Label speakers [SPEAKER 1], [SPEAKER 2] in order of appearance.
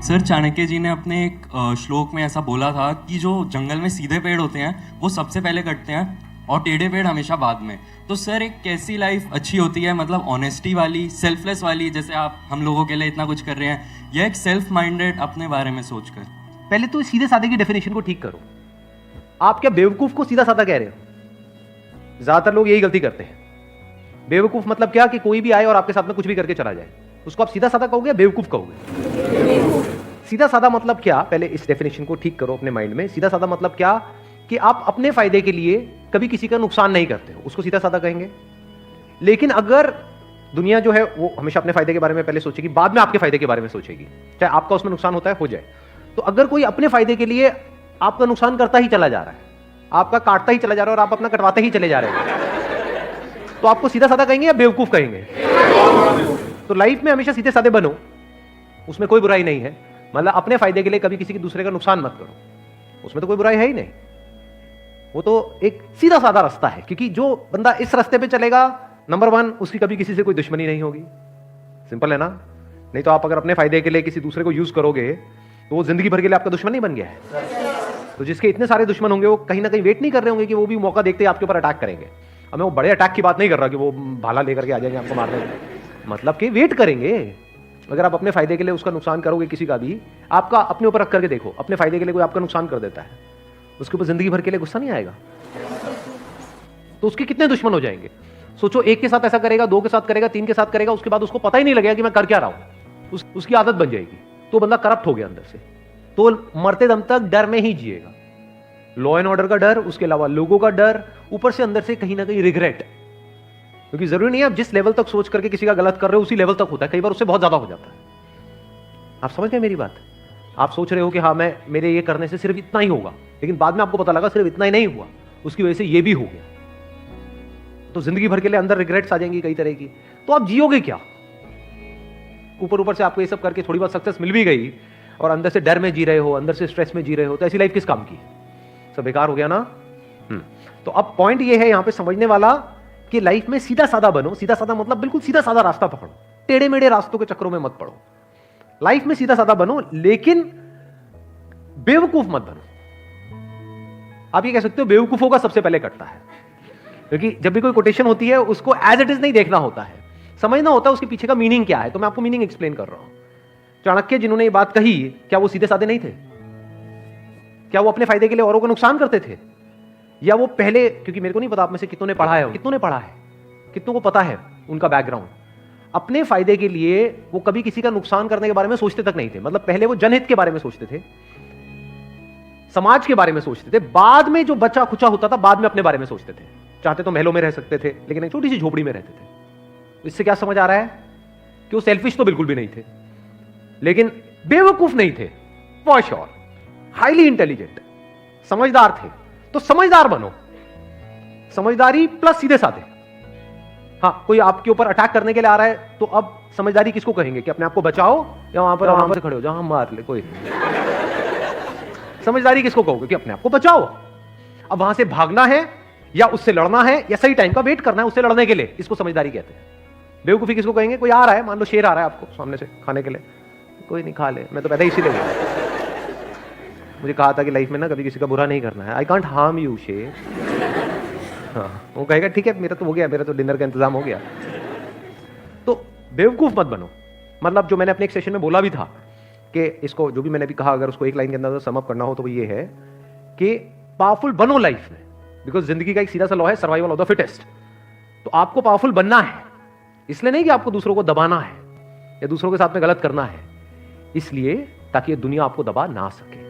[SPEAKER 1] Sir Chanakya जी ने अपने एक श्लोक में ऐसा बोला था कि जो जंगल में सीधे पेड़ होते हैं वो सबसे पहले कटते हैं और टेढ़े पेड़ हमेशा बाद में। तो सर एक कैसी लाइफ अच्छी होती है, मतलब ऑनेस्टी वाली, सेल्फलेस वाली, जैसे आप हम लोगों के लिए इतना कुछ कर रहे हैं, या एक सेल्फ माइंडेड अपने बारे में सोचकर?
[SPEAKER 2] पहले तो सीधे साधे की डेफिनेशन को ठीक करो। आप क्या बेवकूफ को सीधा साधा कह रहे हो? ज्यादातर लोग यही गलती करते हैं। बेवकूफ मतलब क्या कि कोई भी आए और आपके साथ में कुछ भी करके चला जाए, उसको आप सीधा साधा कहोगे या बेवकूफ कहोगे? सीधा साधा मतलब क्या? पहले इस डेफिनेशन को ठीक करो अपने माइंड में। सीधा साधा मतलब क्या कि आप अपने फायदे के लिए कभी किसी का नुकसान नहीं करते हो, उसको सीधा साधा कहेंगे। लेकिन अगर दुनिया जो है वो हमेशा अपने फायदे के बारे में पहले सोचेगी, बाद में आपके फायदे के बारे में सोचेगी, चाहे आपका उसमें नुकसान होता है हो जाए। तो अगर कोई अपने फायदे के लिए आपका नुकसान करता ही चला जा रहा है, आपका काटता ही चला जा रहा है और आप अपना कटवाते ही चले जा रहे हैं, तो आपको सीधा साधा कहेंगे या बेवकूफ कहेंगे? तो लाइफ में हमेशा सीधे साधे बनो, उसमें कोई बुराई नहीं है। मतलब अपने फायदे के लिए कभी किसी के दूसरे का नुकसान मत करो, उसमें तो कोई बुराई है ही नहीं। वो तो एक सीधा साधा रास्ता है, क्योंकि जो बंदा इस रास्ते पे चलेगा, नंबर वन, उसकी कभी किसी से कोई दुश्मनी नहीं होगी। सिंपल है ना? नहीं तो आप अगर अपने फायदे के लिए किसी दूसरे को यूज करोगे तो वो जिंदगी भर के लिए आपका दुश्मन नहीं बन गया है। तो जिसके इतने सारे दुश्मन होंगे वो कहीं ना कहीं वेट नहीं कर रहे होंगे कि वो भी मौका देखते ही आपके ऊपर अटैक करेंगे। अब मैं वो बड़े अटैक की बात नहीं कर रहा कि वो भाला लेकर के आ जाएंगे आपको मारने, मतलब कि वेट करेंगे। अगर आप अपने फायदे के लिए उसका नुकसान करोगे किसी का भी, आपका अपने ऊपर रख करके देखो, अपने फायदे के लिए कोई आपका नुकसान कर देता है, उसके ऊपर जिंदगी भर के लिए गुस्सा नहीं आएगा? तो उसके कितने दुश्मन हो जाएंगे? सोचो, एक के साथ ऐसा करेगा, दो के साथ करेगा, तीन के साथ करेगा, उसके बाद उसको पता ही नहीं लगेगा कि मैं कर क्या रहा हूं, उसकी आदत बन जाएगी। तो बंदा करप्ट हो गया अंदर से, तो मरते दम तक डर में ही जिएगा। लॉ एंड ऑर्डर का डर, उसके अलावा लोगों का डर, ऊपर से अंदर से कहीं ना कहीं रिग्रेट। क्योंकि जरूरी नहीं है आप जिस लेवल तक सोच करके किसी का गलत कर रहे हो उसी लेवल तक होता है, कई बार उससे बहुत ज्यादा हो जाता है। आप समझ गए मेरी बात? आप सोच रहे हो कि हाँ मैं मेरे ये करने से सिर्फ इतना ही होगा, लेकिन बाद में आपको पता लगा सिर्फ इतना ही नहीं हुआ, उसकी वजह से ये भी हो गया। तो जिंदगी भर के लिए अंदर रिग्रेट्स आ जाएंगी कई तरह की। तो आप जियोगे क्या? ऊपर ऊपर से आपको ये सब करके थोड़ी बहुत सक्सेस मिल भी गई और अंदर से डर में जी रहे हो, अंदर से स्ट्रेस में जी रहे हो, तो ऐसी लाइफ किस काम की? सब बेकार हो गया ना। तो अब पॉइंट ये है यहां पे समझने वाला कि लाइफ में सीधा साधा बनो। सीधा साधा मतलब बिल्कुल सीधा साधा रास्ता पकड़ो, टेढ़े मेढ़े रास्तों के चक्करों में मत पड़ो। लाइफ में सीधा साधा बनो, लेकिन बेवकूफ मत बनो। आप ये कह सकते हो बेवकूफों का सबसे पहले कटता है, क्योंकि जब भी कोई कोटेशन होती है उसको एज इट इज नहीं देखना होता है, समझना होता है उसके पीछे का मीनिंग क्या है। तो मैं आपको मीनिंग एक्सप्लेन कर रहा हूं। चाणक्य जिन्होंने ये बात कही, क्या वो सीधे साधे नहीं थे? क्या वो अपने फायदे के लिए औरों का नुकसान करते थे? या वो पहले, क्योंकि मेरे को नहीं पता आप में से कितनों ने पढ़ा है, कितनों ने पढ़ा है, कितनों को पता है उनका बैकग्राउंड, अपने फायदे के लिए वो कभी किसी का नुकसान करने के बारे में सोचते तक नहीं थे। मतलब पहले वो जनहित के बारे में सोचते थे, समाज के बारे में सोचते थे, बाद में जो बचा खुचा होता था बाद में अपने बारे में सोचते थे। चाहते तो महलों में रह सकते थे, लेकिन एक छोटी सी झोपड़ी में रहते थे। इससे क्या समझ आ रहा है कि वो सेल्फिश तो बिल्कुल भी नहीं थे, लेकिन बेवकूफ नहीं थे, फॉर श्योर। हाईली इंटेलिजेंट, समझदार थे। तो समझदार बनो, समझदारी प्लस सीधे साधे। हाँ, कोई आपके ऊपर अटैक करने के लिए आ रहा है तो अब समझदारी किसको कहेंगे? कि अपने आप को बचाओ या वहां पर आराम से खड़े हो जहां मार ले कोई? समझदारी किसको कहोगे? कि अपने आप को बचाओ। अब वहां से भागना है या उससे लड़ना है या सही टाइम का वेट करना है उससे लड़ने के लिए, इसको समझदारी कहते हैं। बेवकूफी किसको कहेंगे? कोई आ रहा है, मान लो शेर आ रहा है आपको सामने से खाने के लिए, कोई नहीं खा ले, मैं तो पैदा इसीलिए हुआ, मुझे कहा था कि लाइफ में ना कभी किसी का बुरा नहीं करना है, आई कांट हार्म यू शेर। हाँ, वो कहेगा ठीक है मेरा तो हो गया, मेरा तो डिनर का इंतजाम हो गया। तो बेवकूफ मत बनो। मतलब जो मैंने अपने एक सेशन में बोला भी था कि इसको, जो भी मैंने भी कहा, अगर उसको एक लाइन के अंदर सम अप करना हो तो वो ये है कि पावरफुल बनो लाइफ में, बिकॉज जिंदगी का एक सीधा सा लॉ है, सर्वाइवल ऑफ द फिटेस्ट। तो आपको पावरफुल बनना है, इसलिए नहीं कि आपको दूसरों को दबाना है या दूसरों के साथ में गलत करना है, इसलिए ताकि ये दुनिया आपको दबा ना सके।